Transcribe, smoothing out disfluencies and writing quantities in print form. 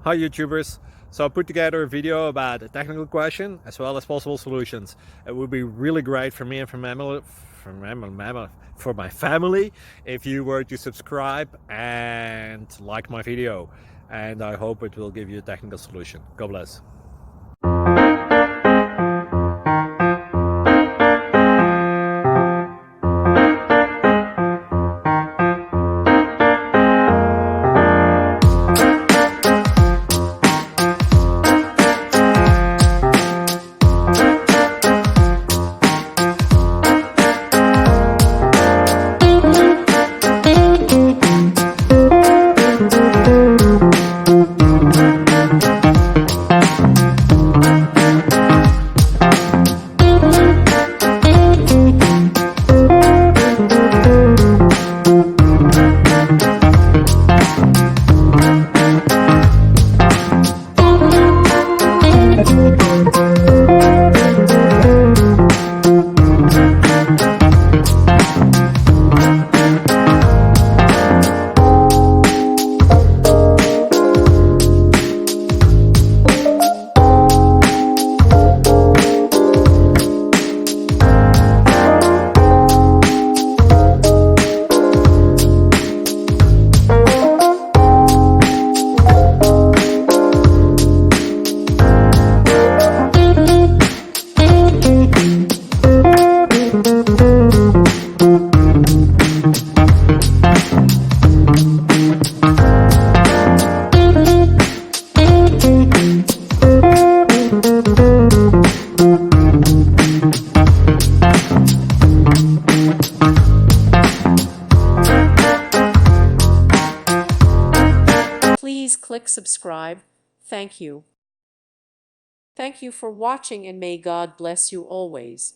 Hi YouTubers! So I put together a video about a technical question as well as possible solutions. It would be really great for me and for my family if you were to subscribe and like my video, and I hope it will give you a technical solution. God bless. Please click subscribe. Thank you. Thank you for watching, and may God bless you always.